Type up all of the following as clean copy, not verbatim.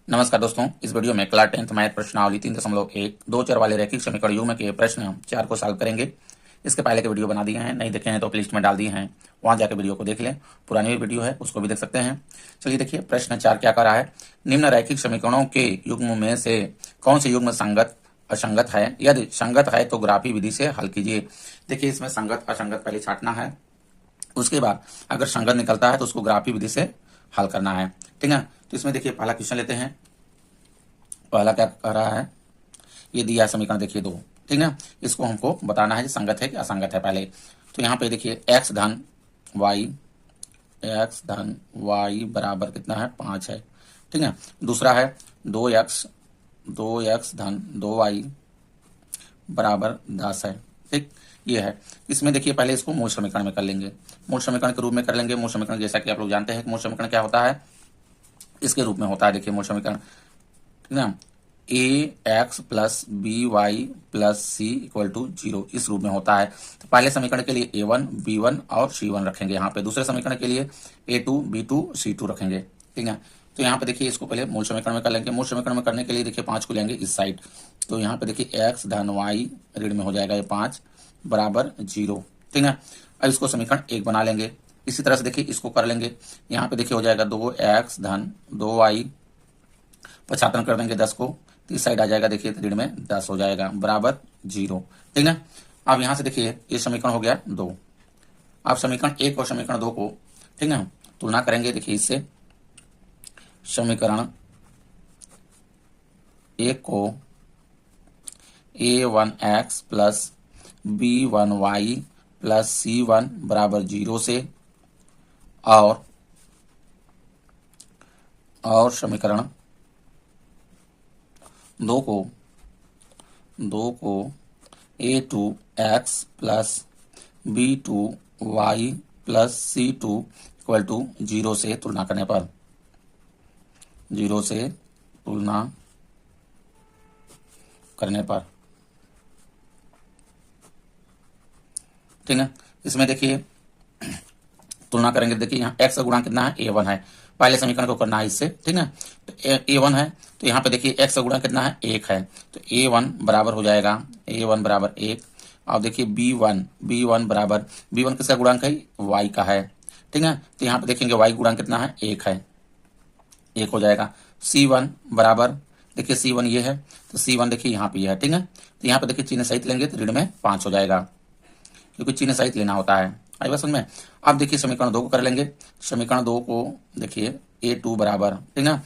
नमस्कार दोस्तों, इस वीडियो में क्लास 10th मैथ प्रश्नावली 3.1 दो चर वाले रैखिक समीकरण युग्म के प्रश्न 4 को सॉल्व करेंगे। इसके पहले के वीडियो बना दिए हैं, नहीं देखे हैं तो प्लेलिस्ट में डाल दिए हैं, वहां जाकर वीडियो को देख लें। पुरानी भी वीडियो है, उसको भी देख सकते हैं। चलिए देखिए, प्रश्न 4 क्या कर रहा है। निम्न रैखिक समीकरणों के युग्म में से कौन से युग्म संगत असंगत है? यदि संगत है तो ग्राफी विधि से हल कीजिए। देखिए, इसमें संगत असंगत पहले छांटना है, उसके बाद अगर संगत निकलता है तो उसको ग्राफी विधि से हल करना है। ठीक है, तो इसमें देखिए पहला क्वेश्चन लेते हैं। पहला क्या कह रहा है, ये दिया समीकरण देखिए 2। ठीक है, इसको हमको बताना है कि संगत है कि असंगत है पहले। तो यहाँ पे देखिए x धन y बराबर कितना है, 5 है। ठीक है, दूसरा है 2x धन 2y बराबर 10 है। ठीक, ये है। इसमें देखिए पहले इसको मूल समीकरण में कर लेंगे, मूल समीकरण के रूप में कर लेंगे। मूल समीकरण जैसा कि आप लोग जानते हैं कि मूल समीकरण क्या होता है, इसके रूप में होता है। देखिए मूल समीकरण, ठीक है, ax plus by plus C equal to 0 इस रूप में होता है। तो पहले समीकरण के लिए a1 b1 और c1 रखेंगे यहाँ पे। दूसरे समीकरण के लिए a2 b2 c2 रखेंगे। ठीक है, तो यहाँ पे देखिए इसको पहले मूल समीकरण में कर लेंगे। मूल समीकरण में करने के लिए देखिए 5 को लेंगे इस साइड। तो यहाँ पे देखिए x धन y ऋण में हो जाएगा ये 5 बराबर 0। ठीक है, अब इसको समीकरण 1 बना लेंगे। इसी तरह से देखिए इसको कर लेंगे। यहाँ पे देखिए हो जाएगा 2x धन 2y, पछातन कर देंगे 10 को, तो इस साइड आ जाएगा देखिए ऋण में 10 हो जाएगा बराबर 0। ठीक है, अब यहाँ से देखिए ये समीकरण हो गया 2। अब समीकरण 1 और समीकरण 2 को, ठीक है, तुलना करेंगे। देखिए इससे समीकरण 1 को a1x plus b1y plus c1 बराबर 0 से, और समीकरण 2 को a2x plus b2y plus c2 equal to 0 से तुलना करने पर, 0 से तुलना करने पर, ठीक है, इसमें देखिए तुलना करेंगे। देखिए यहाँ x का गुणांक कितना है, a1 है। पहले समीकरण को करना है इससे। ठीक है, तो a1 है, तो यहाँ पे देखिए x का गुणांक कितना है, 1 है। तो a1 बराबर हो जाएगा, a1 बराबर 1। अब देखिए b1 बराबर, b1 किसका गुणांक है, y का है। ठीक है, तो यहाँ पे देखेंगे y गुणांक कितना है, 1 है, 1 हो जाएगा। c1 बराबर, देखिए c1 ये है, तो c1 देखिए यहाँ पे ये है। ठीक है, तो यहाँ पे देखिए चिन्ह सहित लेंगे तो ऋण में 5 हो जाएगा, क्योंकि चिन्ह सहित लेना होता है। आई बात समझ में। अब देखिए समीकरण 2 को कर लेंगे। समीकरण 2 को देखिए a2 बराबर, ठीक है,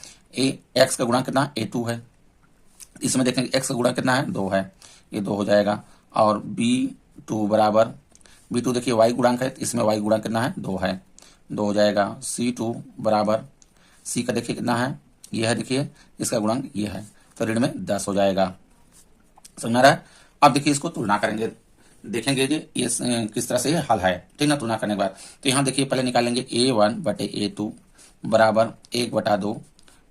x का गुणा कितना, a2 है। इसमें देखेंगे x का गुणा कितना है, 2 है, ये 2 हो जाएगा। और b2 बराबर, b2 देखिए y गुणांक है, इसमें y गुणा कितना है, 2 है, 2 हो जाएगा। c2 बराबर, c का देखिए कितना है, ये है, देखिए इसका गुणांक ये है, तो ऋण में 10 हो जाएगा। समझ में आ रहा है। अब देखिए इसको तुलना करेंगे, देखेंगे कि ये किस तरह से ये हल है। ठीक ना, तुलना करने के बाद तो यहाँ देखिए पहले निकालेंगे a1 बटे a2 बराबर 1/2,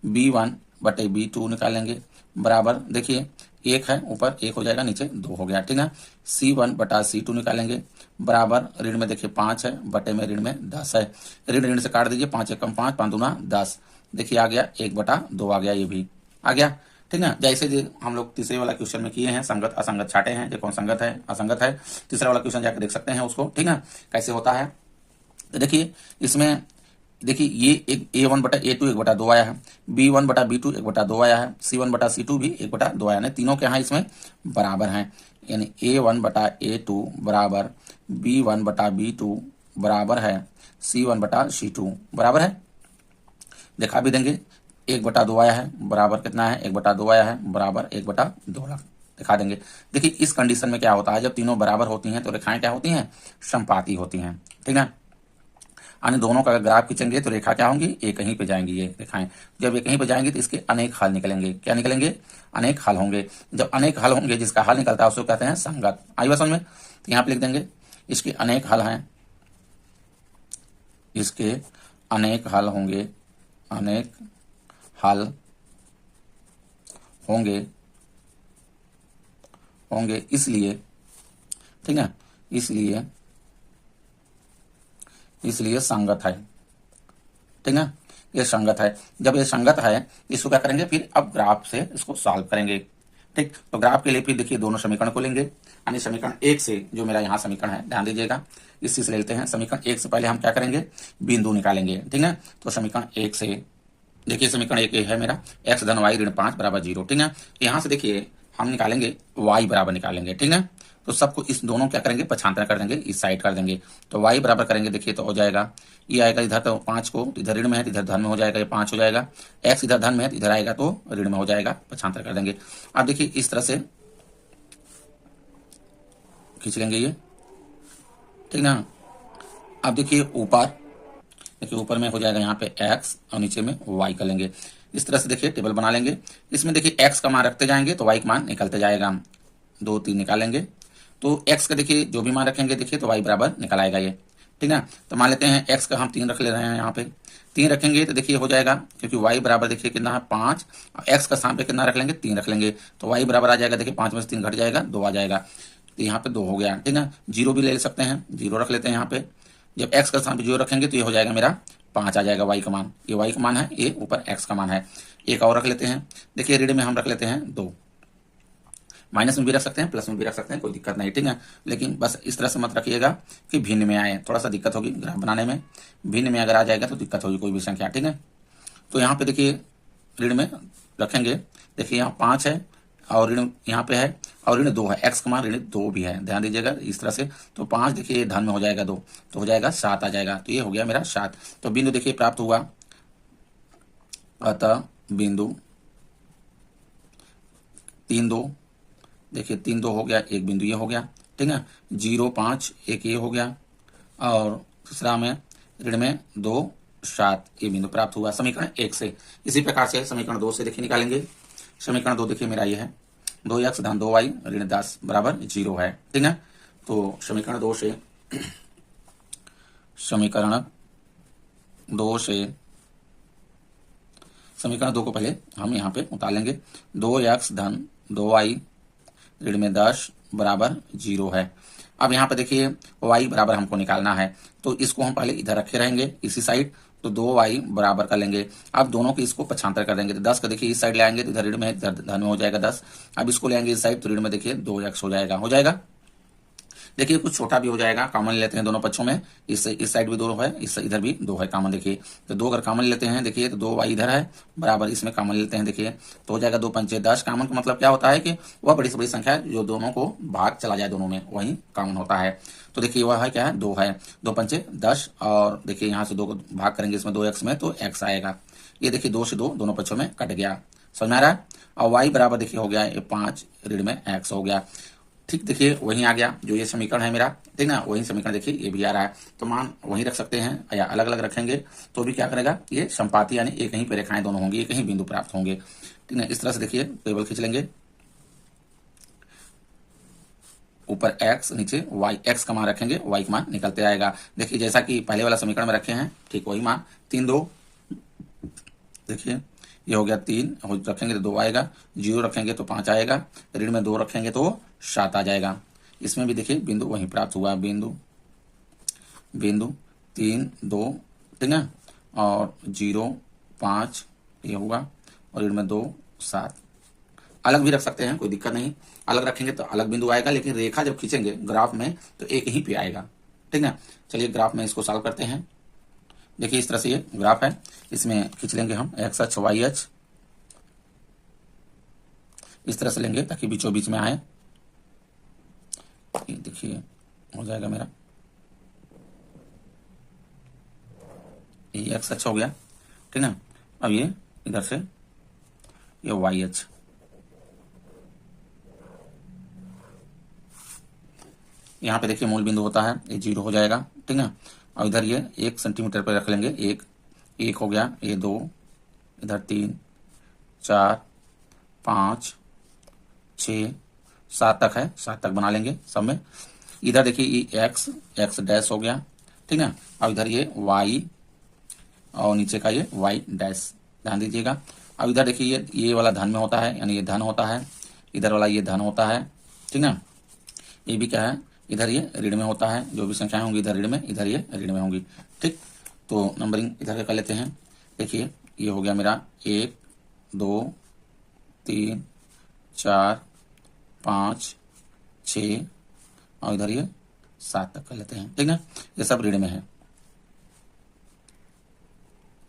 b1 बटे b2 निकालेंगे बराबर, देखिए 1 है, ऊपर 1 हो जाएगा, नीचे 2 हो गया। ठीक है, c1 बटा c2 निकालेंगे बराबर, ऋण में देखिए 5 है, बटे में ऋण में 10 है। ऋण ऋण से काट दीजिए, 5 एकम 5, 5 दूना 10, देखिए आ गया 1/2 आ गया, ये भी आ गया। ठीक है, जैसे हम लोग तीसरे वाला क्वेश्चन में किए हैं, संगत असंगत छाटे हैं, जो कौन संगत है असंगत है, तीसरा वाला क्वेश्चन जाकर देख सकते हैं उसको। ठीक है, कैसे होता है। तो देखिए इसमें देखिए ये एक a1 बटा a2 1/2 आया है, b1 बटा b2 1/2 आया है, c1 बटा c2 भी 1/2 आया है। तीनों के यहाँ इसमें बराबर हैं, यानी a1 बटा a2 बराबर b1 बटा b2 बराबर है c1 बटा c2 बराबर है। दिखा भी देंगे, 1/2 आया है बराबर कितना है, 1/2 आया है बराबर 1/2 लाख, दिखा देंगे। देखिए इस कंडीशन में क्या होता है, जब तीनों बराबर होती हैं तो रेखाएं क्या होती हैं, समपाती होती हैं। ठीक है, यानी दोनों का अगर ग्राफ खींचेंगे तो रेखा क्या होंगी, एक ही पे जाएंगी ये रेखाएं। जब एक ही पे जाएंगी तो इसके अनेक हल निकलेंगे। क्या निकलेंगे, अनेक हल होंगे। जब अनेक हल होंगे, जिसका हल निकलता है उसको कहते हैं संगत। आई बात समझ में। तो यहाँ पे लिख देंगे इसके अनेक हल हैं, इसके अनेक हल होंगे, अनेक हल होंगे इसलिए, ठीक है, इसलिए संगत है। ठीक है, ये संगत है। जब ये संगत है इसको क्या करेंगे, फिर अब ग्राफ से इसको सॉल्व करेंगे। ठीक, तो ग्राफ के लिए फिर देखिए दोनों समीकरण को लेंगे, यानी समीकरण 1 से जो मेरा यहाँ समीकरण है, ध्यान दीजिएगा, इसी से लेते हैं। समीकरण 1 से पहले हम क्या करेंगे, बिंदु निकालेंगे। ठीक है, तो समीकरण 1 से देखिए, समीकरण 1 है मेरा x धन y ऋण 5 बराबर 0। ठीक है, यहाँ से देखिए हम निकालेंगे y बराबर निकालेंगे। ठीक है, तो सबको इस दोनों क्या करेंगे, पक्षांतर कर देंगे, इस साइड कर देंगे। तो y बराबर करेंगे, देखिए तो हो जाएगा, ये आएगा इधर तो 5 को, इधर ऋण में है तो इधर धन में हो जाएगा, ये 5 हो जाएगा। x इधर धन में है तो इधर आएगा तो ऋण में हो जाएगा, पक्षांतर कर देंगे। अब देखिए इस तरह से खींच लेंगे ये। ठीक ना, अब देखिए ऊपर में हो जाएगा यहाँ पे x और नीचे में y कर लेंगे। इस तरह से देखिए टेबल बना लेंगे। इसमें देखिए x का मान रखते जाएंगे तो y का मान निकलते जाएगा। 2 3 निकालेंगे तो x का देखिए जो भी मान रखेंगे देखिए तो y बराबर निकल आएगा ये। ठीक है, तो मान लेते हैं x का हम 3 रख ले रहे हैं, यहाँ पे 3 रखेंगे तो देखिए हो जाएगा, क्योंकि y बराबर देखिए कितना है 5, x का स्थान पे कितना रख लेंगे, 3 रख लेंगे तो y बराबर आ जाएगा, देखिए 5 में से 3 घट जाएगा, 2 आ जाएगा। तो यहाँ पे 2 हो गया। ठीक है, 0 भी ले सकते हैं, 0 रख लेते हैं यहाँ पे। जब x का स्थान पे 0 रखेंगे तो ये हो जाएगा मेरा 5 आ जाएगा y का मान, ये y का मान है, ये ऊपर x का मान है। एक और रख लेते हैं, देखिए ऋण में हम रख लेते हैं 2, माइनस में भी रख सकते हैं, प्लस में भी रख सकते हैं, कोई दिक्कत नहीं। ठीक है, लेकिन बस इस तरह से मत रखिएगा कि भिन्न में आए, थोड़ा सा दिक्कत होगी ग्राफ बनाने में। भिन्न में अगर आ जाएगा तो दिक्कत होगी कोई भी संख्या। ठीक है, तो यहाँ पे देखिए ऋण में रखेंगे, देखिए यहाँ 5 है और ऋण यहाँ पे है और ऋण 2 है, x का मान ऋण 2 भी है, ध्यान दीजिएगा इस तरह से। तो 5 देखिए धन में हो जाएगा 2 तो हो जाएगा 7 आ जाएगा, तो ये हो गया मेरा 7। तो बिंदु देखिए प्राप्त हुआ, अतः बिंदु 3 2, देखिए 3 2 हो गया, एक बिंदु ये हो गया। ठीक है, 0 5 एक ये हो गया और तीसरा में ऋण में 2 7 ये बिंदु प्राप्त हुआ समीकरण 1 से। इसी प्रकार से समीकरण 2 से देखिए निकालेंगे। समीकरण 2 देखिए मेरा ये है, 2x धन 2y ऋण 10 बराबर 0 है। ठीक है, तो समीकरण 2 से समीकरण 2 को पहले हम यहाँ पे उतार लेंगे। 2x धन 2y ऋण में 10 बराबर 0 है। अब यहाँ पे देखिए y बराबर हमको निकालना है, तो इसको हम पहले इधर रखे रहेंगे इसी साइड, तो 2y बराबर कर लेंगे। अब दोनों के इसको पक्षांतर कर देंगे, तो 10 का देखिए इस साइड ले आएंगे तो इधर ऋण में इधर धन में हो जाएगा 10। अब इसको ले आएंगे इस साइड तो ऋण में देखिए 2x हो जाएगा। देखिए कुछ छोटा भी हो जाएगा, कॉमन लेते हैं दोनों पक्षों में, इस साइड भी 2 है, इस इधर भी 2 है कॉमन। देखिए तो 2 अगर कॉमन लेते हैं देखिए तो 2y इधर है बराबर इसमें कॉमन लेते हैं, देखिए तो हो जाएगा 2 पंचे 10। कॉमन का मतलब क्या होता है कि वह बड़ी से बड़ी संख्या है जो दोनों को भाग चला जाए, दोनों में वही कॉमन होता है। तो देखिए वह है क्या है, 2 है, 2 पंचे 10 और देखिए यहाँ से 2 को भाग करेंगे इसमें 2x में तो x आएगा। ये देखिए 2 से 2 दोनों पक्षों में कट गया, समझ में आ रहा है। और y बराबर देखिए हो गया ये 5 ऋण में x हो गया। ठीक, देखिए वहीं आ गया जो ये समीकरण है मेरा, ठीक ना, वही समीकरण देखिए ये भी आ रहा है। तो मान वहीं रख सकते हैं या अलग अलग रखेंगे तो भी क्या करेगा, ये संपाती यानी एक ही पे रेखाएं दोनों होंगी, एक ही बिंदु प्राप्त होंगे। ठीक है, इस तरह से देखिए टेबल खींच लेंगे, ऊपर x नीचे y, x का मान रखेंगे y का मान निकलते आएगा। देखिए जैसा कि पहले वाला समीकरण में रखे हैं ठीक वही मान 3 2, देखिए ये हो गया 3 रखेंगे तो 2 आएगा, 0 रखेंगे तो 5 आएगा, ऋण में 2 रखेंगे तो 7 आ जाएगा। इसमें भी देखिए बिंदु वहीं प्राप्त हुआ, बिंदु 3 2, ठीक है, और 0 5 ये हुआ और ऋण में 2 7। अलग भी रख सकते हैं, कोई दिक्कत नहीं, अलग रखेंगे तो अलग बिंदु आएगा, लेकिन रेखा जब खींचेंगे ग्राफ में तो एक ही पे आएगा। ठीक है, चलिए ग्राफ में इसको सॉल्व करते हैं। देखिए इस तरह से ये ग्राफ है, इसमें खींच लेंगे हम x अक्ष y अक्ष, इस तरह से लेंगे ताकि बीचों बीच में आए। देखिए हो जाएगा मेरा ये x अक्ष हो गया, ठीक है। अब ये इधर से ये y अक्ष, यहाँ पे देखिए मूल बिंदु होता है, ये 0 हो जाएगा, ठीक है। और इधर ये 1 सेंटीमीटर पर रख लेंगे, एक हो गया, ये 2, इधर 3 4 5 6 7 तक है, 7 तक बना लेंगे सब में। इधर देखिए ये x डैश हो गया, ठीक है। अब इधर ये y और नीचे का ये y डैश, ध्यान दीजिएगा। अब इधर देखिए ये वाला धन में होता है, यानी ये धन होता है, इधर वाला ये धन होता है, ठीक है। ये भी क्या है, इधर ये ऋण में होता है, जो भी संख्याएं होंगी इधर ऋण में, इधर ये ऋण में होंगी। ठीक, तो नंबरिंग इधर कर लेते हैं। देखिए ये हो गया मेरा 1 2 3 4 5 6 और इधर ये 7 तक कर लेते हैं, ठीक है। ये सब ऋण में है,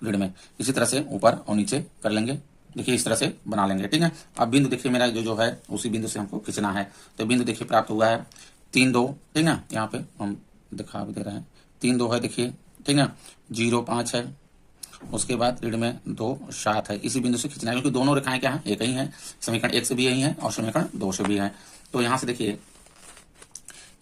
ऋण में। इसी तरह से ऊपर और नीचे कर लेंगे, देखिए इस तरह से बना लेंगे, ठीक है। अब बिंदु देखिए मेरा जो है उसी बिंदु से हमको खींचना है। तो बिंदु देखिए प्राप्त हुआ है 3 2, ठीक है। यहाँ पे हम दिखा भी दे रहे हैं 3 2 है, देखिए, ठीक है। 0 5 है, उसके बाद ऋण में 2 7 है। इसी बिंदु से खींचना है क्योंकि दोनों रेखाएं क्या है, एक ही है। समीकरण 1 से भी यही है और समीकरण 2 से भी है। तो यहाँ से देखिए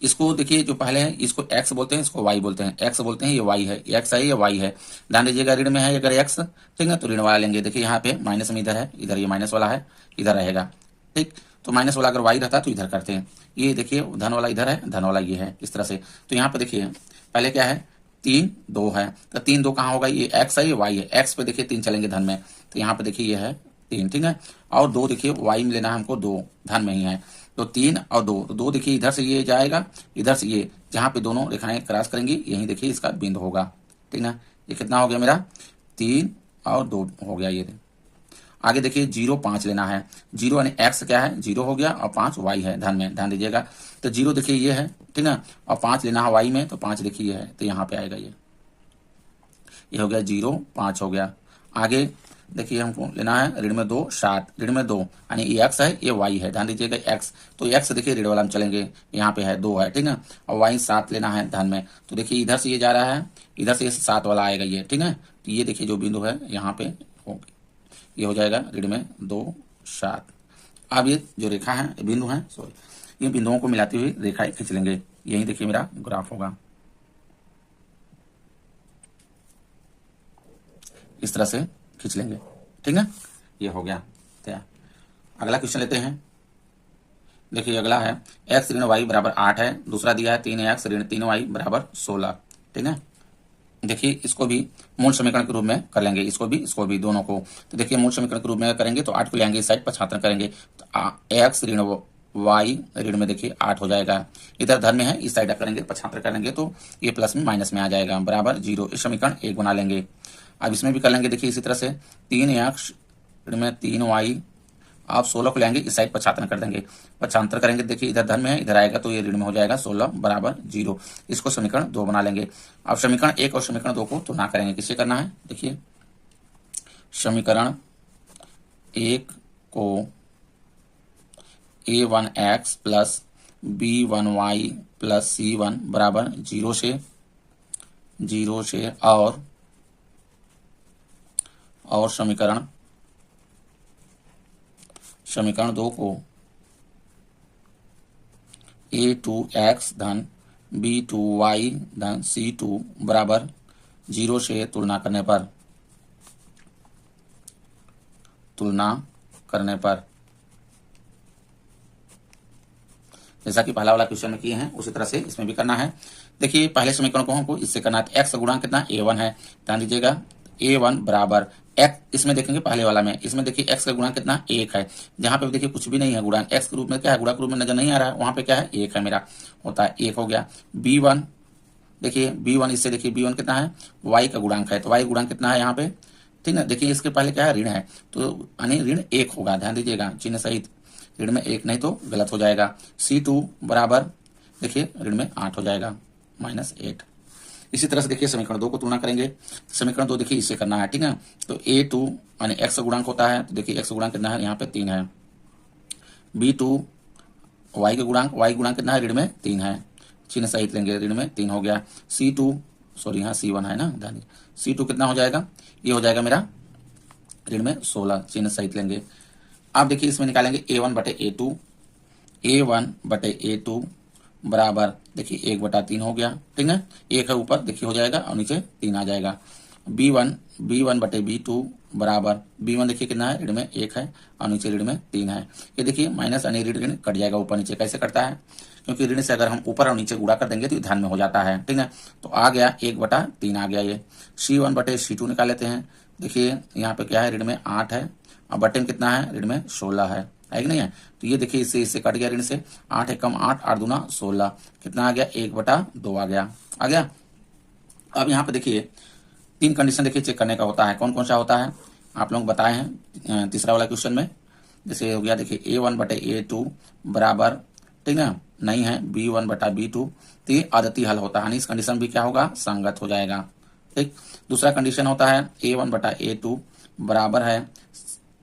इसको, देखिए जो पहले है इसको x बोलते हैं, इसको y बोलते हैं। x बोलते हैं, ये y है, ये x है, ये y है। ध्यान दीजिएगा ऋण में है अगर x, ठीक है, तो ऋण वाला लेंगे। देखिए यहाँ पे माइनस में इधर है, इधर ये माइनस वाला है, इधर रहेगा, ठीक। तो माइनस वाला अगर y रहता तो इधर करते हैं। ये देखिए धन वाला इधर है, धन वाला ये है, इस तरह से। तो यहाँ पे देखिए पहले क्या है 3 2 है, तो 3 2 कहाँ होगा, ये x है, ये y है। x पे देखिए 3 चलेंगे धन में, तो यहाँ पे देखिए ये है 3, ठीक है। और 2 देखिए y में लेना है हमको, 2 धन में ही है, तो 3 और 2, तो 2 देखिए इधर से ये जाएगा, इधर से ये, जहाँ पे दोनों रेखाएं क्रॉस करेंगी यही देखिए इसका बिंदु होगा, ठीक ना। ये कितना हो गया मेरा 3 और 2 हो गया ये। आगे देखिए 0 5 लेना है। 0 यानी x क्या है, 0 हो गया, और 5 y है धन में, ध्यान दीजिएगा। तो 0 देखिए ये है, ठीक ना, और 5 लेना है y में, तो 5 देखिए ये है, तो यहाँ पे आएगा ये हो गया 0 5 हो गया। आगे देखिए हमको लेना है ऋण में 2 7, ऋण में 2 यानी ये x है, ये y है, ध्यान दीजिएगा x। तो x देखिए ऋण वाला में चलेंगे, यहाँ पे है 2 है, ठीक है, और y 7 लेना है धन में। तो देखिए इधर से ये जा रहा है, इधर से 7 वाला आएगा ये, ठीक है। तो ये देखिए जो बिंदु है यहाँ पे ये हो जाएगा ऋण में 2 7। अब ये जो रेखा है, बिंदु है, सॉरी, ये बिंदुओं को मिलाती हुई रेखाएं खींच लेंगे। यही देखिए मेरा ग्राफ होगा, इस तरह से खींच लेंगे, ठीक है। ये हो गया तैयार। अगला क्वेश्चन लेते हैं। देखिए अगला है x ऋण y बराबर 8 है, दूसरा दिया है 3x ऋण 3y बराबर 16, ठीक है। देखिए इसको भी मूल समीकरण के रूप में कर लेंगे, इसको भी दोनों को। तो देखिए मूल समीकरण के रूप में करेंगे तो 8 को ले आएंगे इस साइड, 75 करेंगे, तो x ऋण y ऋण में देखिए 8 हो जाएगा, इधर धन में है, इस साइड करेंगे 75 करेंगे तो ये प्लस में माइनस में आ जाएगा, बराबर 0। इस समीकरण 1 बना लेंगे। अब इसमें भी कर लेंगे, देखिए इसी तरह से 3x ऋण में 3y, आप 16 को लेंगे इस साइड 75 कर देंगे, 75 करेंगे, देखिए इधर धन में है, इधर आएगा तो ये ऋण में हो जाएगा 16 बराबर 0। इसको समीकरण 2 बना लेंगे। अब समीकरण 1 और समीकरण 2 को तुलना करेंगे। किससे करना है, देखिए समीकरण 1 को a1x plus b1y plus c1 बराबर 0 से और समीकरण 2 को a2x धन b2y धन c2 बराबर 0 से तुलना करने पर जैसा कि पहला वाला क्वेश्चन में किए हैं उसी तरह से इसमें भी करना है। देखिए पहले समीकरण को हमको इससे करना है, x का गुणांक कितना a1 है, ध्यान दीजिएगा a1 बराबर x, इसमें देखेंगे पहले वाला में, इसमें देखिए x का गुणांक कितना 1 है, जहां पे देखिए कुछ भी नहीं है गुणांक, x के रूप में क्या है, गुणा के रूप में नजर नहीं आ रहा है, वहां पे क्या है 1 है, मेरा होता है 1 हो गया। b1 देखिए b1, इससे देखिए b1 कितना है, y का गुणांक है, तो y गुणांक कितना है यहाँ पे, ठीक है। देखिए इसके पहले क्या है ऋण है, तो यानी ऋण 1 होगा, ध्यान दीजिएगा चिन्ह सहित, ऋण में 1 नहीं तो गलत हो जाएगा। c2 बराबर देखिए ऋण में 8 हो जाएगा, -8। इसी तरह से देखिए समीकरण 2 को तुलना करेंगे। समीकरण 2 देखिए इससे करना है, ठीक है। तो a2 यानी x का गुणांक होता है, तो देखिए x का गुणांक कितना है, यहाँ पे 3 है। b2 y का गुणांक, y गुणांक कितना है, ऋण में 3 है, चिन्ह सहित लेंगे, ऋण में 3 हो गया। c2 सॉरी यहाँ c1 है ना, ध्यान, c2 कितना हो जाएगा, ये हो जाएगा मेरा ऋण में 16, चिन्ह सहित लेंगे। आप देखिए इसमें निकालेंगे a1 बटे a2 बराबर देखिए 1/3 हो गया, ठीक है। 1 है ऊपर देखिए हो जाएगा और नीचे 3 आ जाएगा। b1 बटे b2 बराबर, b1 देखिए कितना है, ऋण में 1 है और नीचे ऋण में 3 है। ये देखिए माइनस यानी ऋण कट जाएगा ऊपर नीचे, कैसे कटता है, क्योंकि ऋण से अगर हम ऊपर और नीचे गुणा कर देंगे तो ध्यान में हो जाता है, ठीक है। तो आ गया 1/3 आ गया ये। c1 बटे c2 निकाल लेते हैं। देखिए यहाँ पे क्या है, ऋण में 8 है और बटे में कितना है, ऋण में 16 है कि नहीं है। तो ये देखिए इससे कट गया ऋण से, 8 एकम 8, 8 दूना 16, कितना आ गया 1/2 आ गया। अब यहाँ पे देखिए तीन कंडीशन देखिए चेक करने का होता है। कौन कौन सा होता है आप लोग बताए हैं तीसरा वाला क्वेश्चन में। जैसे हो गया देखिए A1/A2 बराबर, ठीक है, नहीं है B1/B2, तो ये आदती हल होता है, यानी इस कंडीशन भी क्या होगा, संगत हो जाएगा। ठीक। दूसरा कंडीशन होता है A1/A2 बराबर है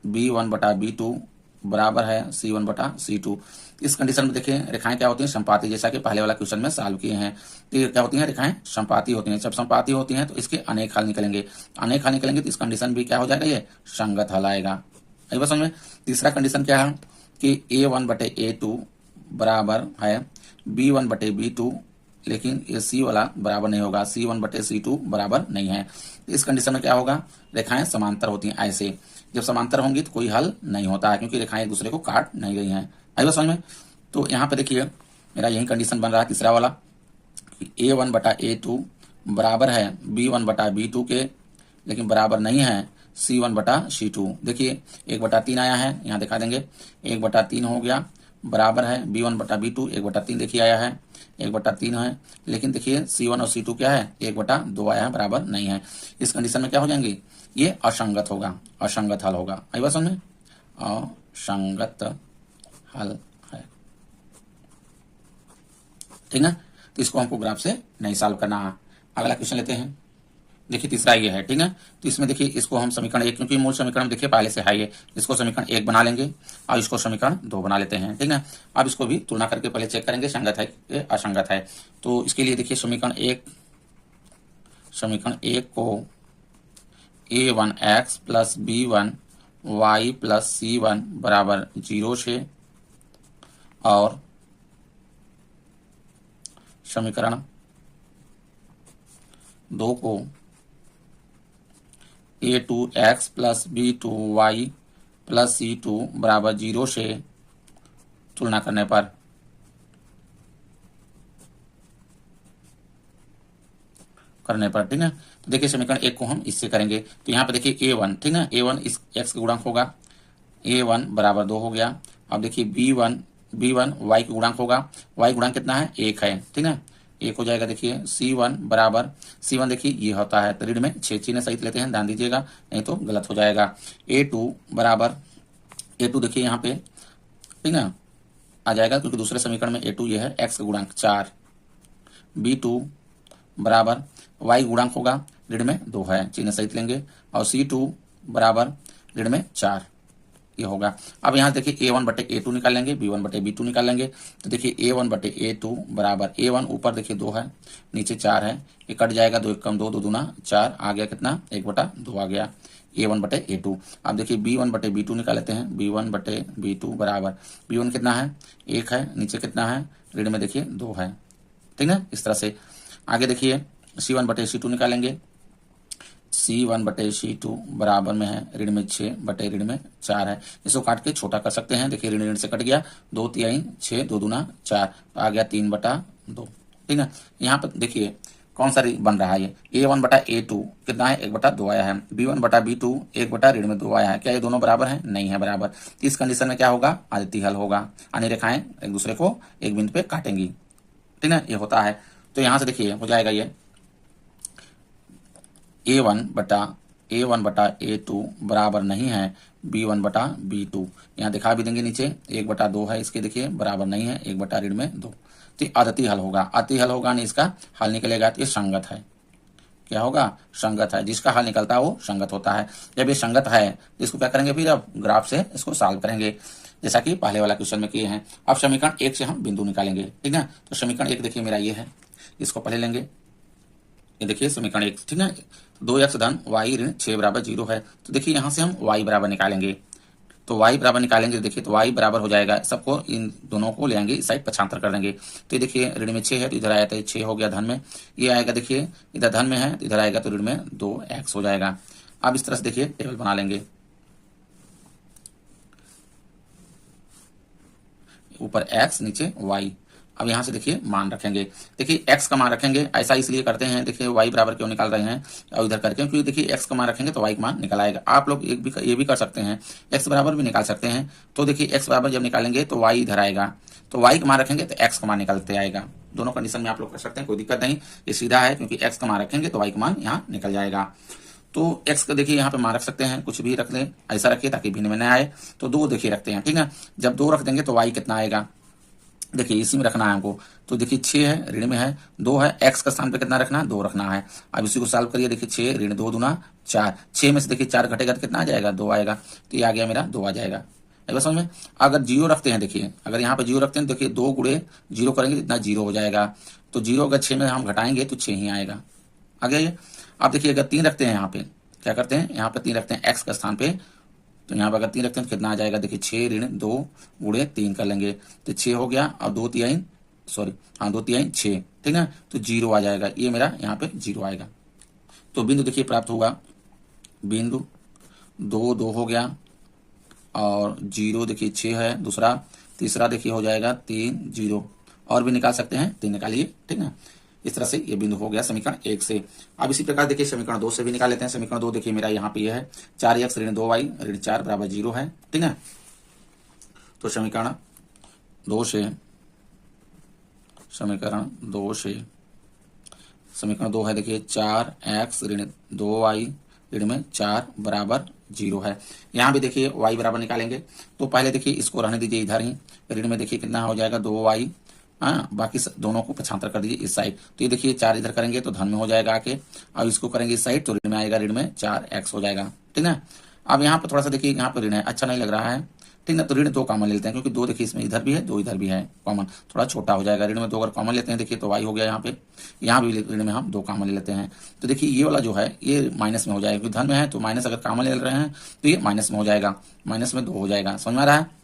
B1/B2 बराबर है C1/C2। इस कंडीशन में देखिए रेखाएं क्या होती हैं, संपाती, जैसा कि पहले वाला क्वेश्चन में सॉल्व किए हैं। तो ये क्या होती हैं, रेखाएं संपाती होती हैं। जब संपाती होती हैं तो इसके अनेक हल निकलेंगे, अनेक हल निकलेंगे तो इस कंडीशन भी क्या हो जाएगा, ये संगत हल आएगा। आई बात समझ में। तीसरा कंडीशन क्या है कि A1/A2 बराबर है B1/B2, लेकिन ये C वाला बराबर नहीं होगा, C1/C2 बराबर नहीं है। इस कंडीशन में क्या होगा, रेखाएं समांतर होती हैं। ऐसे जब समांतर होंगी तो कोई हल नहीं होता है, क्योंकि रेखाएं एक दूसरे को काट नहीं रही हैं। आई बात समझ में। तो यहाँ पे देखिए मेरा यही कंडीशन बन रहा है तीसरा वाला, A1/A2 बराबर है B1/B2 के, लेकिन बराबर नहीं है C1/C2। देखिए 1/3 आया है, यहाँ दिखा देंगे 1/3 हो गया, बराबर है B1/B2, 1/3 देखिए आया है, 1/3 है, लेकिन देखिए C1 और C2 क्या है, 1/2 आया है, बराबर नहीं है। इस कंडीशन में क्या हो जाएंगे, ये असंगत होगा, असंगत हल होगा। आई बात समझ में, असंगत हल है, ठीक है। तो इसको हमको ग्राफ से नहीं सॉल्व करना है। अगला क्वेश्चन लेते हैं। देखिए तीसरा ये है, ठीक है। तो इसमें देखिए इसको हम समीकरण 1, क्योंकि मूल समीकरण देखिए पहले से है ये, इसको समीकरण 1 बना लेंगे और इसको समीकरण 2 बना लेते हैं, ठीक है। अब इसको भी तुलना करके पहले चेक करेंगे संगत है कि असंगत है। तो इसके लिए देखिए समीकरण 1 को A1x plus B1y plus C1 बराबर 0 से, और समीकरण 2 को A2x plus B2y plus C2 बराबर 0 से तुलना करने पर ठीक है। तो देखिए समीकरण 1 को हम इससे करेंगे, तो यहाँ पे देखिए A1, ठीक है, A1 इस x का गुणांक होगा, A1 बराबर 2 हो गया। अब देखिए B1 y का गुणांक होगा, y गुणांक कितना है, 1 है, ठीक है, 1 हो जाएगा। देखिए C1 बराबर, C1 देखिए ये होता है, तो रीड में 6 चिन्ह सहित लेते हैं, ध्यान दीजिएगा, नहीं तो गलत हो जाएगा। A2 बराबर, A2 देखिए यहाँ पे, ठीक है, आ जाएगा, क्योंकि दूसरे समीकरण में A2 ये है, x का गुणांक 4। B2 बराबर y गुणांक होगा, ऋण में 2 है, चिन्ह सहित लेंगे, और C2 बराबर ऋण में 4 ये होगा। अब यहाँ देखिए A1/A2 निकाल लेंगे, B1/B2 निकाल लेंगे। तो देखिए A1/A2 बराबर, A1 ऊपर देखिए 2 है, नीचे 4 है, ये कट जाएगा, 2 1 2, 2 दूना 4, आ गया कितना, 1/2 आ गया A1/A2। अब देखिए B1/B2 निकाल लेते हैं, B1/B2 बराबर, B1 कितना है, 1 है, नीचे कितना है, ऋण में देखिए 2 है, ठीक है। इस तरह से आगे देखिए C1/C2 निकालेंगे, C1/C2 बराबर में है, ऋण में 6 ऋण में 4 है। इसको काट के छोटा कर सकते हैं, देखिए ऋण ऋण से कट गया, 2 3 6, 2 दूना 4, तो आ गया 3/2, ठीक है। यहाँ पर देखिए कौन सा बन रहा है, ये A1/A2 कितना है, 1/2 आया है, B1/B2 1/2 आया है। क्या ये दोनों बराबर हैं, नहीं है बराबर। तो इस कंडीशन में क्या होगा, आदित्य हल होगा, यानी रेखाएं एक दूसरे को एक बिंदु पे काटेंगी, ठीक है, ये होता है। तो यहाँ से देखिए हो जाएगा ये A1/A2 बराबर नहीं है B1/B2, यहाँ दिखा भी देंगे नीचे, 1/2 है इसके, देखिए बराबर नहीं है, 1/2। तो आदती हल होगा, आदती हल होगा, नहीं इसका हल निकलेगा, तो ये संगत है। क्या होगा, संगत है, जिसका हल निकलता है वो संगत होता है। जब ये संगत है तो इसको क्या करेंगे, फिर अब ग्राफ से इसको सॉल्व करेंगे, जैसा कि पहले वाला क्वेश्चन में किए हैं। अब समीकरण 1 से हम बिंदु निकालेंगे, ठीक है। तो समीकरण 1 देखिए मेरा ये है, इसको पहले लेंगे, ये देखिए समीकरण 1, ठीक है। 2x धन y ऋण 6 बराबर 0 है। तो देखिए यहाँ से हम y बराबर निकालेंगे, तो y बराबर निकालेंगे, देखिए तो y बराबर हो जाएगा, सबको इन दोनों को ले आएंगे, इस साइड पक्षांतर कर देंगे। तो ये देखिए ऋण में 6 है, तो इधर आया तो 6 हो गया, धन में ये आएगा, देखिए इधर धन में है तो इधर आएगा, तो ऋण में 2x हो जाएगा। अब इस तरह से देखिए टेबल बना लेंगे, ऊपर x नीचे y। अब यहाँ से देखिए मान रखेंगे, देखिए x का मान रखेंगे, ऐसा इसलिए करते हैं, देखिए y बराबर क्यों निकाल रहे हैं और इधर करके, क्योंकि देखिए x का मान रखेंगे तो y का मान निकल आएगा। आप लोग ये भी कर सकते हैं, x बराबर भी निकाल सकते हैं। तो देखिए x बराबर जब निकालेंगे तो y इधर आएगा, तो y का मान रखेंगे तो x का मान निकलते आएगा, दोनों कंडीशन में आप लोग कर सकते हैं, कोई दिक्कत नहीं। ये सीधा है क्योंकि x का मान रखेंगे तो y का मान यहाँ निकल जाएगा। तो x का देखिए यहाँ पे मान रख सकते हैं, कुछ भी रख लें, ऐसा रखिए ताकि भिन्न में न आए। तो 2 देखिए रखते हैं, ठीक है। जब 2 रख देंगे तो y कितना आएगा, देखिए इसी में रखना है हमको। तो देखिए 6 है, ऋण में है, 2 है, x का स्थान पे कितना रखना है, 2 रखना है। अब इसी को सॉल्व करिए, देखिए 6 ऋण 2 दूना 4, 6 में से देखिए 4 घटेगा तो कितना आ जाएगा, 2 आएगा। तो ये आ गया मेरा 2 आ जाएगा। एक समझ में। अगर 0 रखते हैं, देखिए अगर यहाँ पे 0 रखते हैं, देखिए 2 गुणे 0 करेंगे इतना 0 हो जाएगा। तो 0 अगर 6 में हम घटाएंगे तो 6 ही आएगा। आ गया ये। अब देखिए अगर 3 रखते हैं, यहाँ पे क्या करते हैं, यहाँ पे 3 रखते हैं x का स्थान पे। तो यहाँ पर अगर 3 रखते हैं तो कितना आ जाएगा, देखिए 6 ऋण 2 गुणे 3 कर लेंगे तो 6 हो गया। और 2 3 6, ठीक है। तो 0 आ जाएगा, ये मेरा यहाँ पे 0 आएगा। तो बिंदु देखिए प्राप्त होगा, बिंदु 2 2 हो गया, और 0 देखिए 6 है दूसरा, तीसरा देखिए हो जाएगा 3 0, और भी निकाल सकते हैं 3 निकालिए, ठीक है। इस तरह से ये बिंदु हो गया समीकरण 1 से। अब इसी प्रकार देखिए समीकरण 2 से भी निकाल लेते हैं। समीकरण 2 देखिए मेरा यहाँ पे ये है 4x ऋण 2y ऋण 4 बराबर 0 है, ठीक है। तो समीकरण 2 से समीकरण 2 है, देखिए 4x ऋण 2y ऋण में 4 बराबर 0 है। यहाँ भी देखिए y बराबर निकालेंगे। तो पहले देखिए इसको रहने दीजिए इधर ही, ऋण में देखिए कितना हो जाएगा 2y, हाँ, बाकी दोनों को पक्षांतर कर दीजिए इस साइड। तो ये देखिए 4 इधर करेंगे तो धन में हो जाएगा आके, और इसको करेंगे इस साइड तो ऋण में आएगा, ऋण में 4x हो जाएगा, ठीक है। अब यहाँ पर थोड़ा सा देखिए, यहाँ पर ऋण है, अच्छा नहीं लग रहा है, ठीक है। तो ऋण 2 कॉमन ले लेते हैं, क्योंकि 2 देखिए इसमें इधर भी है, 2 इधर भी है कॉमन, थोड़ा छोटा हो जाएगा। ऋण में 2 अगर कॉमन लेते हैं देखिए तो y हो गया यहाँ पे, यहाँ भी ऋण में हम 2 कॉमन ले लेते हैं। तो देखिए ये वाला जो है ये माइनस में हो जाएगा, क्योंकि धन में है तो माइनस अगर कॉमन ले रहे हैं तो ये माइनस में हो जाएगा, माइनस में 2 हो जाएगा। समझ में आ रहा है,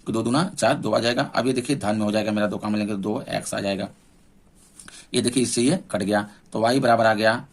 2 दूना 4, 2 आ जाएगा। अब ये देखिए धन में हो जाएगा मेरा, 2 कॉमन लेंगे तो 2x आ जाएगा। ये देखिए इससे ये कट गया तो y बराबर आ गया।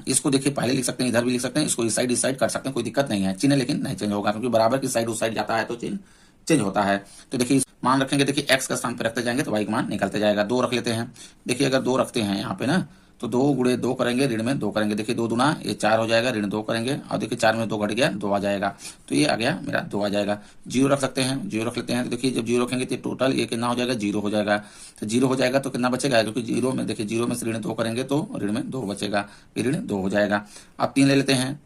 इसको देखिए पहले लिख सकते हैं, इधर भी लिख सकते हैं, इसको इस साइड कर सकते हैं, कोई दिक्कत नहीं है। चिन्ह लेकिन नहीं चेंज होगा, क्योंकि बराबर की साइड उस साइड जाता है तो चिन्ह चेंज होता है। तो देखिए मान रखेंगे, देखिए x का स्थान पर रखते जाएंगे तो y का मान निकलते जाएगा। 2 रख लेते हैं, देखिए अगर 2 रखते हैं यहाँ पे ना, तो 2 गुणे 2 करेंगे, ऋण में 2 करेंगे, देखिए 2 दूना ये 4 हो जाएगा, ऋण 2 करेंगे, और देखिए 4 में 2 घट गया, 2 आ जाएगा। तो ये आ गया मेरा 2 आ जाएगा। 0 रख सकते हैं, 0 रख लेते हैं। तो देखिए जब 0 रखेंगे तो टोटल ये कितना हो जाएगा, 0 हो जाएगा। तो 0 हो जाएगा तो कितना बचेगा, क्योंकि 0 में देखिए 0 में से ऋण 2 करेंगे तो ऋण में 2 बचेगा, ये ऋण 2 हो जाएगा। अब 3 ले लेते हैं,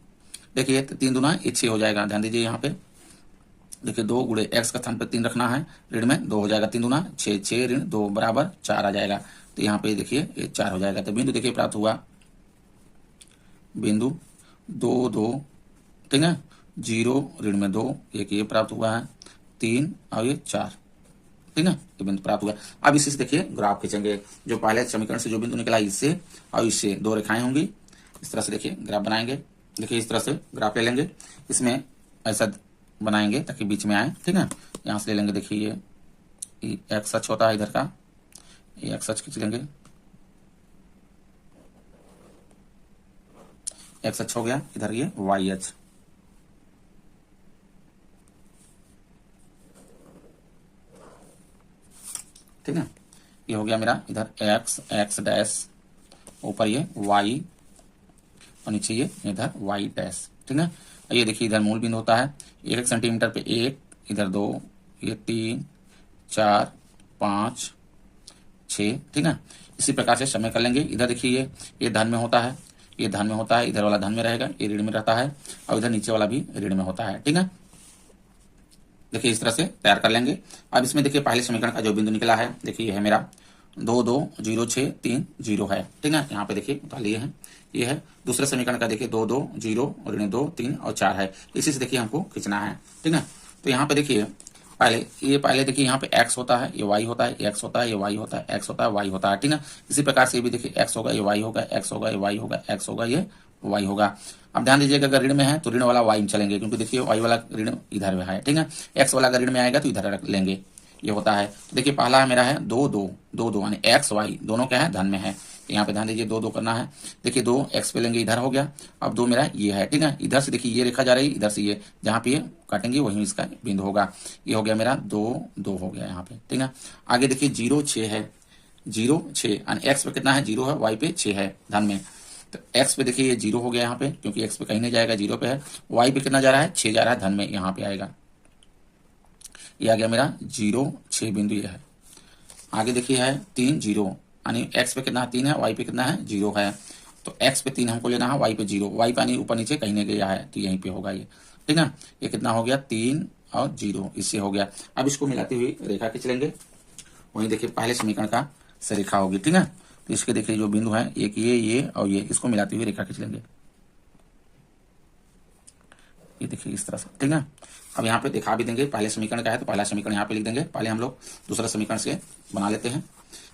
देखिए 3 दूना ये 6 हो जाएगा। ध्यान दीजिए यहाँ पे देखिए 2 गुणे x का स्थान पर 3 रखना है, ऋण में 2 हो जाएगा, 3 दूना 6, 6 ऋण 2 बराबर 4 आ जाएगा। तो यहाँ पे देखिए ये 4 हो जाएगा। तो बिंदु देखिए प्राप्त हुआ, बिंदु 2 2, ठीक है, 0 ऋण में 2, एक ये प्राप्त हुआ है, 3 और ये 4, ठीक है, ये बिंदु प्राप्त हुआ। अब इसी से देखिए ग्राफ खींचेंगे, जो पहले समीकरण से जो बिंदु निकला इससे और इससे 2 रेखाएं होंगी, इस तरह से देखिए ग्राफ बनाएंगे। देखिए इस तरह से ग्राफ ले लेंगे, इसमें ऐसा बनाएंगे ताकि बीच में आए, ठीक है। यहाँ से ले लेंगे, देखिए ये एक्स अक्ष होता है इधर का, ये एक्स अक्ष खींच लेंगे, एक्स अक्ष हो गया, इधर ये वाई अक्ष, ठीक है। ये हो गया मेरा इधर एक्स, एक्स डैश, ऊपर ये वाई, और नीचे ये इधर वाई डैश, ठीक है। ये देखिए इधर मूल बिंदु होता है, 1 सेंटीमीटर पे 1, इधर 2, ये 3 4 5 6, ठीक है। इसी प्रकार से समय कर लेंगे। इधर देखिए ये धन में होता है, ये धन में होता है, इधर वाला धन में रहेगा, ये ऋण में रहता है, और इधर नीचे वाला भी ऋण में होता है, ठीक है। देखिए इस तरह से तैयार कर लेंगे। अब इसमें देखिए पहले समीकरण का जो बिंदु निकला है, देखिए ये है मेरा 2 2 0 6 3 0 है, ठीक है। यहाँ पे देखिए उतार लिए हैं, ये है। दूसरे समीकरण का देखिए 2 2 0 ऋण 2 3 और 4 है, इसी से देखिए हमको खींचना है, ठीक है। तो यहाँ पे देखिए पहले देखिए यहाँ पे x होता है, ये y होता है, x होता है, ये y होता है, x होता है, y होता है, ठीक है। इसी प्रकार से ये भी देखिए x होगा, ये y होगा, x होगा, ये y होगा, x होगा, ये y होगा। अब ध्यान दीजिएगा अगर ऋण में है तो ऋण वाला y में चलेंगे, क्योंकि देखिए y वाला ऋण इधर में है, ठीक है। x वाला अगर ऋण में आएगा तो इधर रख लेंगे, ये होता है। तो देखिए पहला मेरा है 2 2 2 2, यानी x y दोनों क्या है, धन में है। यहाँ पे ध्यान दीजिए 2 2 करना है, देखिए 2 x पे लेंगे, इधर हो गया। अब 2 मेरा ये है, ठीक है। इधर से देखिए ये रेखा जा रही है, इधर से ये जहाँ पे ये काटेंगे वहीं इसका बिंदु होगा। ये हो गया मेरा 2 2 हो गया यहाँ पे, ठीक है। आगे देखिए 0 6 है, 0 6, यानी x पे कितना है, 0 है, y पे 6 है धन में। तो x पे देखिए ये 0 हो गया यहाँ पे, क्योंकि x पे कहीं नहीं जाएगा, 0 पे है। y पे कितना जा रहा है, 6 जा रहा है धन में, यहाँ पे आएगा। ये आ गया मेरा 0 6 बिंदु, ये है। आगे देखिए है 3 0, यानी एक्स पे कितना 3 है, वाई पे कितना है 0 है। तो एक्स पे 3 हमको लेना है, वाई पे 0, वाई पे ऊपर नीचे कहीं नहीं गया है तो यहीं पे होगा ये, ठीक है। ये कितना हो गया 3 और 0, इससे हो गया। अब इसको मिलाती हुई रेखा खींच लेंगे, वहीं देखिए पहले समीकरण का से रेखा होगी, ठीक है। तो इसके देखिए जो बिंदु है एक ये और ये, इसको मिलाती हुई रेखा खींच लेंगे, ये देखिए इस तरह से, ठीक है। अब यहाँ पे दिखा भी देंगे, पहले समीकरण का है तो पहला समीकरण यहाँ पे लिख देंगे। पहले हम लोग दूसरा समीकरण से बना लेते हैं।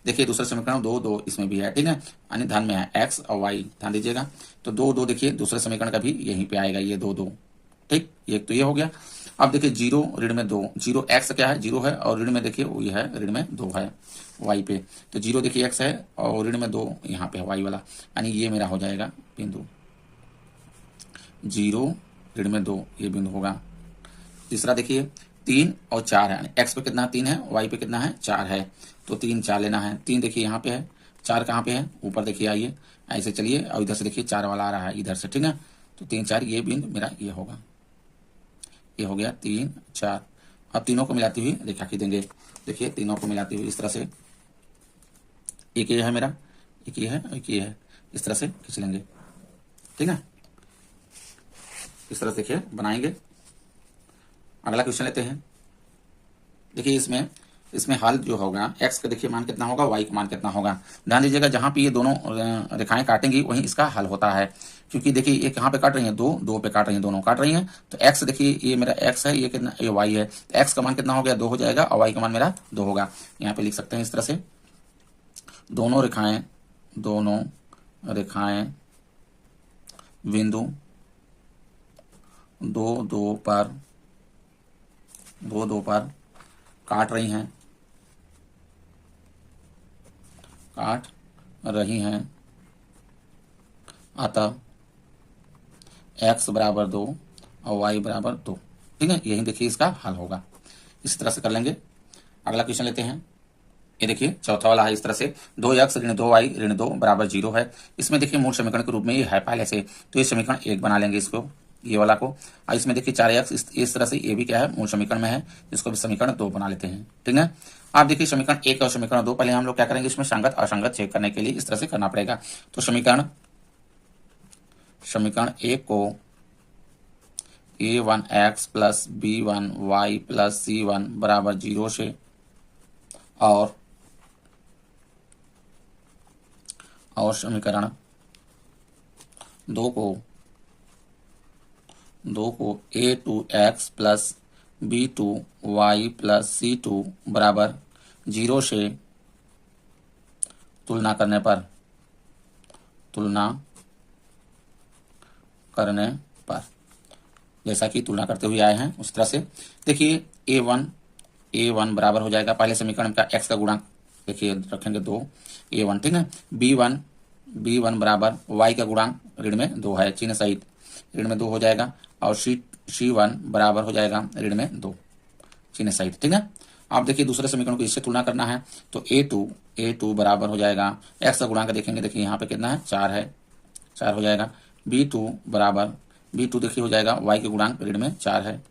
देखिए दूसरा समीकरण 2 2 इसमें भी है, ठीक है, यानी ध्यान में है एक्स और वाई, ध्यान दीजिएगा। तो 2 2 देखिए दूसरे समीकरण का भी यहीं पे आएगा, ये 2 2, ठीक, ये तो ये हो गया। अब देखिए 0 ऋण में 2, 0 एक्स क्या है 0 है, और ऋण में देखिए वो ये है ऋण में 2 है वाई पे। तो 0 देखिए एक्स है और ऋण में 2 यहाँ पे है वाई वाला, यानी ये मेरा हो जाएगा बिंदु 0 ऋण में 2, ये बिंदु होगा। तीसरा देखिए 3 और 4 है, एक्स पे कितना 3 है, वाई पे कितना है 4 है, तो 3 4 लेना है। 3 देखिए यहाँ पे है, 4 कहाँ पे है ऊपर देखिए, आइए ऐसे चलिए, और इधर से देखिए 4 वाला आ रहा है इधर से, ठीक है। तो 3 4 ये बिंदु मेरा ये होगा, ये हो गया 3 4। अब तीनों को मिलाती हुई रेखा खींच देंगे। देखिए तीनों को मिलाती हुई इस तरह से, एक ये है मेरा, एक ये है, एक ये है, इस तरह से खींच लेंगे, ठीक है। इस तरह से देखिए बनाएंगे। अगला क्वेश्चन लेते हैं। देखिए इसमें हल जो होगा x का देखिए मान कितना होगा, y का मान कितना होगा। ध्यान दीजिएगा जहां पे ये दोनों रेखाएं काटेंगी वहीं इसका हल होता है, क्योंकि देखिए ये कहाँ पे काट रही है, 2 2 पे काट रही है, दोनों काट रही हैं। तो x देखिए ये मेरा x है, ये कितना ये y है, तो x का मान कितना हो गया 2 हो जाएगा, और y का मान मेरा 2 होगा। यहाँ पे लिख सकते हैं इस तरह से, दोनों रेखाएं बिंदु 2 2 पर काट रही हैं, अतः x बराबर 2 और y बराबर 2, ठीक है। यही देखिए इसका हल होगा, इस तरह से कर लेंगे। अगला क्वेश्चन लेते हैं। ये देखिए चौथा वाला है इस तरह से, 2x ऋण 2y ऋण 2 बराबर 0 है। इसमें देखिए मूल समीकरण के रूप में ये है पहले से, तो ये समीकरण 1 बना लेंगे इसको, ये वाला को। और इसमें देखिए 4x इस तरह से, ये भी क्या है मूल समीकरण में है, इसको भी समीकरण 2 बना लेते हैं, ठीक है। आप देखिए समीकरण 1 और समीकरण 2 पहले हम लोग क्या करेंगे, इसमें संगत असंगत चेक करने के लिए इस तरह से करना पड़ेगा। तो समीकरण 1 को a1x plus b1y plus c1 बराबर 0 से, और समीकरण 2 को a2x plus b2y plus c2 बराबर 0 से तुलना करने पर जैसा कि तुलना करते हुए आए हैं उस तरह से। देखिए a1 बराबर हो जाएगा, पहले समीकरण का x का गुणांक देखिए रखेंगे 2 a1, ठीक है। b1 बराबर y का गुणांक ऋण में 2 है, चिन्ह सहित ऋण में 2 हो जाएगा, और c1 बराबर हो जाएगा ऋण में 2 चिन्ह सहित, ठीक है। आप देखिए दूसरे समीकरण को इससे तुलना करना है, तो a2 बराबर हो जाएगा, x का गुणांक देखेंगे, देखिए यहाँ पे कितना है 4 हो जाएगा। b2 देखिए हो जाएगा y के गुणांक ऋण में 4 है,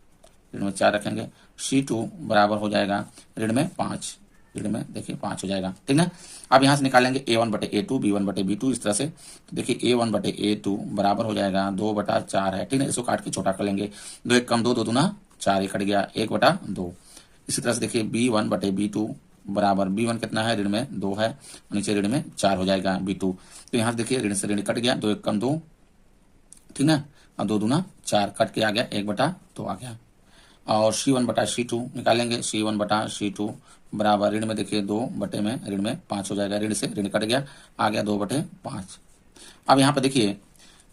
ऋण में 4 रखेंगे। c2 बराबर हो जाएगा ऋण में 5, ऋण में देखिए 5 हो जाएगा, ठीक है। अब यहाँ से निकालेंगे a1 बटे a2 b1 बटे b2 इस तरह से। तो देखिए a1 बटे a2 बराबर हो जाएगा 2/4 है, ठीक है। इसको काट के छोटा कर लेंगे, 2 1 कम 2 2 दूना 4, ये कट गया 1/2। इसी तरह से देखिए b1 बटे b2 बराबर, b1 कितना है ऋण में 2 है, नीचे ऋण में 4 हो जाएगा b2। तो यहाँ से देखिए ऋण से ऋण कट गया, 2 1 कम 2, ठीक है, और 2 दूना 4 कट के आ गया 1/2 आ गया। और c1 बटा c2 निकालेंगे, c1 बटा c2 बराबर ऋण में देखिए 2 बटे में ऋण में 5 हो जाएगा, ऋण से ऋण कट गया, आ गया 2/5। अब यहाँ पर देखिए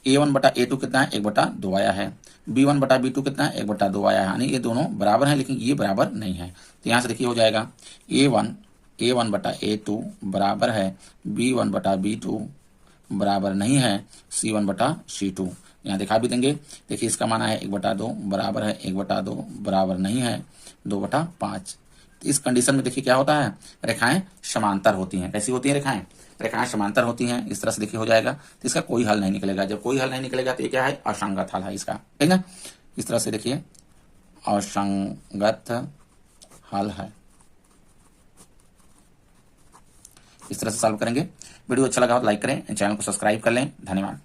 a1 बटा a2 कितना है 1/2 आया है, b1 बटा b2 कितना है 1/2 आया है, यानी ये दोनों बराबर हैं, लेकिन ये बराबर नहीं है। तो यहाँ से देखिए हो जाएगा a1 बटा a2 बराबर है b1 बटा b2 बराबर नहीं है c1 बटा c2। यहाँ दिखा भी देंगे, देखिए इसका माना है 1/2 बराबर है 1/2 बराबर नहीं है 2/5। तो इस कंडीशन में देखिए क्या होता है, रेखाएं समांतर होती हैं। कैसी होती हैं रेखाएं समांतर होती हैं, इस तरह से देखिए हो जाएगा। तो इसका कोई हल नहीं निकलेगा, जब कोई हल नहीं निकलेगा तो ये क्या है, असंगत हल है इसका, ठीक है। इस तरह से देखिए असंगत हल है। इस तरह से सॉल्व करेंगे। वीडियो अच्छा लगा हो तो लाइक करें, चैनल को सब्सक्राइब कर लें। धन्यवाद।